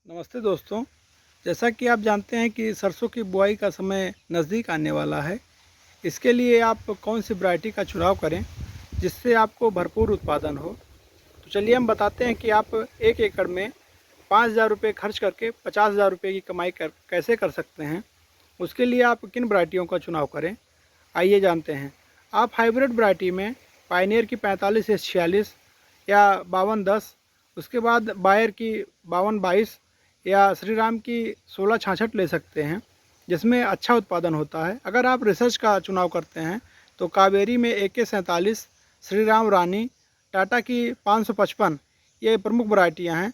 नमस्ते दोस्तों। जैसा कि आप जानते हैं कि सरसों की बुआई का समय नज़दीक आने वाला है। इसके लिए आप कौन सी वैरायटी का चुनाव करें जिससे आपको भरपूर उत्पादन हो। तो चलिए हम बताते हैं कि आप 1 एकड़ में 5,000 रुपये खर्च करके 50,000 रुपये की कमाई कैसे कर सकते हैं। उसके लिए आप किन वैरायटियों का चुनाव करें, आइए जानते हैं। आप हाइब्रिड वैरायटी में पायनियर की 45 से 46 या 5210, उसके बाद बायर की 5222 या श्री राम की 1666 ले सकते हैं, जिसमें अच्छा उत्पादन होता है। अगर आप रिसर्च का चुनाव करते हैं तो कावेरी में AK 47, श्री राम रानी, टाटा की 555 ये प्रमुख वैरायटियाँ हैं,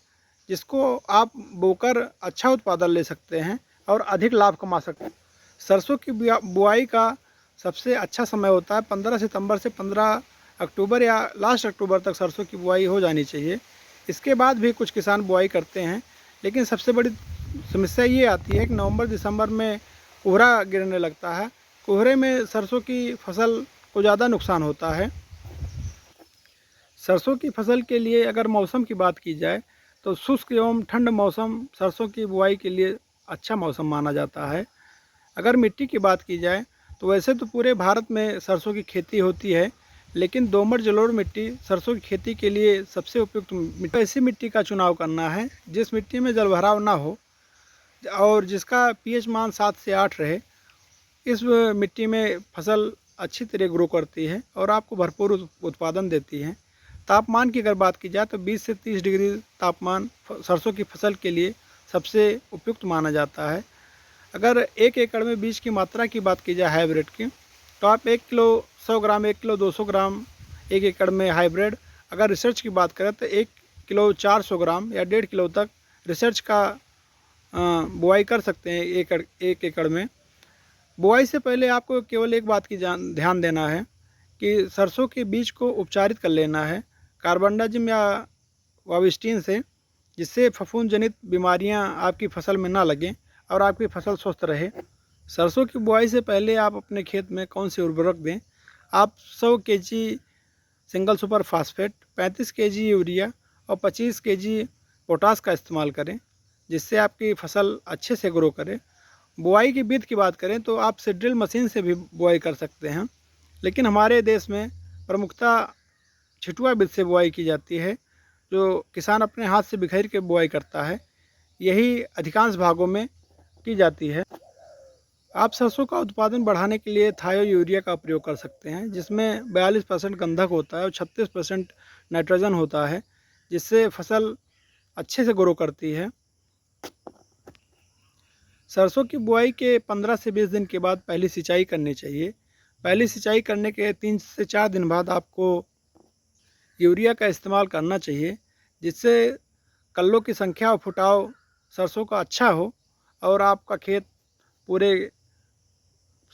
जिसको आप बोकर अच्छा उत्पादन ले सकते हैं और अधिक लाभ कमा सकते हैं। सरसों की बुआई का सबसे अच्छा समय होता है 15 सितंबर से 15 अक्टूबर या लास्ट अक्टूबर तक सरसों की बुआई हो जानी चाहिए। इसके बाद भी कुछ किसान बुआई करते हैं, लेकिन सबसे बड़ी समस्या ये आती है कि नवंबर दिसंबर में कोहरा गिरने लगता है। कोहरे में सरसों की फसल को ज़्यादा नुकसान होता है। सरसों की फसल के लिए अगर मौसम की बात की जाए तो शुष्क एवं ठंड मौसम सरसों की बुआई के लिए अच्छा मौसम माना जाता है। अगर मिट्टी की बात की जाए तो वैसे तो पूरे भारत में सरसों की खेती होती है, लेकिन दोमट जलोढ़ मिट्टी सरसों की खेती के लिए सबसे उपयुक्त मिट्टी। ऐसी मिट्टी का चुनाव करना है जिस मिट्टी में जलभराव ना हो और जिसका पीएच मान 7 से 8 रहे। इस मिट्टी में फसल अच्छी तरह ग्रो करती है और आपको भरपूर उत्पादन देती है। तापमान की अगर बात की जाए तो 20 से 30 डिग्री तापमान सरसों की फसल के लिए सबसे उपयुक्त माना जाता है। अगर 1 एकड़ में बीज की मात्रा की बात की जाए हाइब्रिड की, तो आप 1 किलो 100 ग्राम, 1 किलो 200 ग्राम 1 एकड़ में हाइब्रिड। अगर रिसर्च की बात करें तो 1 किलो 400 ग्राम या 1.5 किलो तक रिसर्च का बुआई कर सकते हैं 1 एकड़ में। बुआई से पहले आपको केवल एक बात की ध्यान देना है कि सरसों के बीज को उपचारित कर लेना है कार्बनडाजिम या वाविस्टीन से, जिससे फफूंद जनित बीमारियां आपकी फसल में ना लगें और आपकी फसल स्वस्थ रहे। सरसों की बुआई से पहले आप अपने खेत में कौन से उर्वरक दें। आप 100 KG single super phosphate, 35 KG urea और 25 केजी पोटास का इस्तेमाल करें, जिससे आपकी फसल अच्छे से ग्रो करे। बुआई की विधि की बात करें तो आप सीड्रिल मशीन से भी बुआई कर सकते हैं, लेकिन हमारे देश में प्रमुखतः छिटुआ विधि से बुआई की जाती है, जो किसान अपने हाथ से बिखेर के बुआई करता है। यही अधिकांश भागों में की जाती है। आप सरसों का उत्पादन बढ़ाने के लिए थायो यूरिया का प्रयोग कर सकते हैं, जिसमें 42% गंधक होता है और 36% नाइट्रोजन होता है, जिससे फसल अच्छे से ग्रो करती है। सरसों की बुआई के 15 से 20 दिन के बाद पहली सिंचाई करनी चाहिए। पहली सिंचाई करने के 3 से 4 दिन बाद आपको यूरिया का इस्तेमाल करना चाहिए, जिससे कल्लों की संख्या और फुटाव सरसों का अच्छा हो और आपका खेत पूरे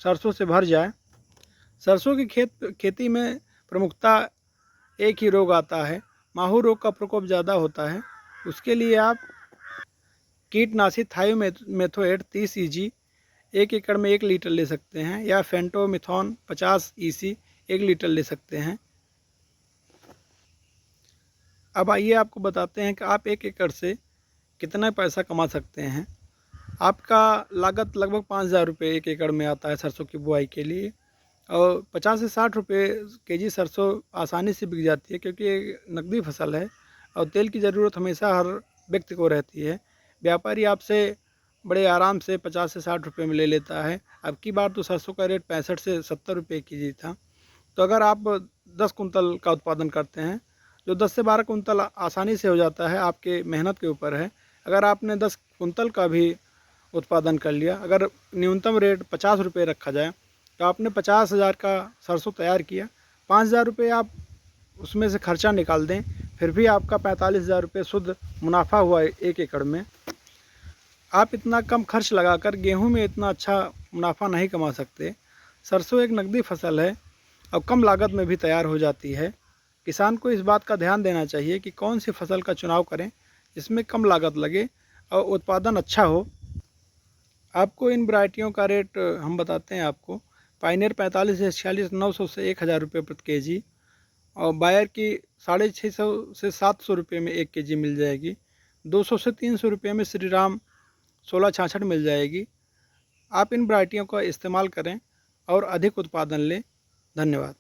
सरसों से भर जाए। सरसों की खेती में प्रमुखतः एक ही रोग आता है, माहू रोग का प्रकोप ज़्यादा होता है। उसके लिए आप कीटनाशी थायोमेथोएट 30 EG 1 एकड़ में 1 लीटर ले सकते हैं, या फेंटोमिथॉन 50 EC 1 लीटर ले सकते हैं। अब आइए आपको बताते हैं कि आप 1 एकड़ से कितना पैसा कमा सकते हैं। आपका लागत लगभग 5,000 रुपये 1 एकड़ में आता है सरसों की बुआई के लिए, और 50 से 60 रुपये केजी सरसों आसानी से बिक जाती है, क्योंकि ये नकदी फसल है और तेल की ज़रूरत हमेशा हर व्यक्ति को रहती है। व्यापारी आपसे बड़े आराम से 50 से 60 रुपये में ले लेता है। अब की बार तो सरसों का रेट 65 से 70 रुपये केजी था। तो अगर आप 10 कुंतल का उत्पादन करते हैं, जो 10 से 12 कुंतल आसानी से हो जाता है, आपके मेहनत के ऊपर है। अगर आपने 10 कुंतल का भी उत्पादन कर लिया, अगर न्यूनतम रेट 50 रुपये रखा जाए, तो आपने 50,000 का सरसों तैयार किया। 5,000 रुपये आप उसमें से खर्चा निकाल दें, फिर भी आपका 45,000 रुपये शुद्ध मुनाफा हुआ 1 एकड़ में। आप इतना कम खर्च लगाकर गेहूं में इतना अच्छा मुनाफा नहीं कमा सकते। सरसों एक नकदी फसल है और कम लागत में भी तैयार हो जाती है। किसान को इस बात का ध्यान देना चाहिए कि कौन सी फसल का चुनाव करें जिसमें कम लागत लगे और उत्पादन अच्छा हो। आपको इन वैरायटियों का रेट हम बताते हैं आपको। पायनियर 45 से 46 900 से 1,000 रुपये प्रति केजी, और बायर की 650 से 700 रुपये में 1 केजी मिल जाएगी। 200 से 300 रुपये में श्रीराम 1666 मिल जाएगी। आप इन वैरायटियों का इस्तेमाल करें और अधिक उत्पादन लें। धन्यवाद।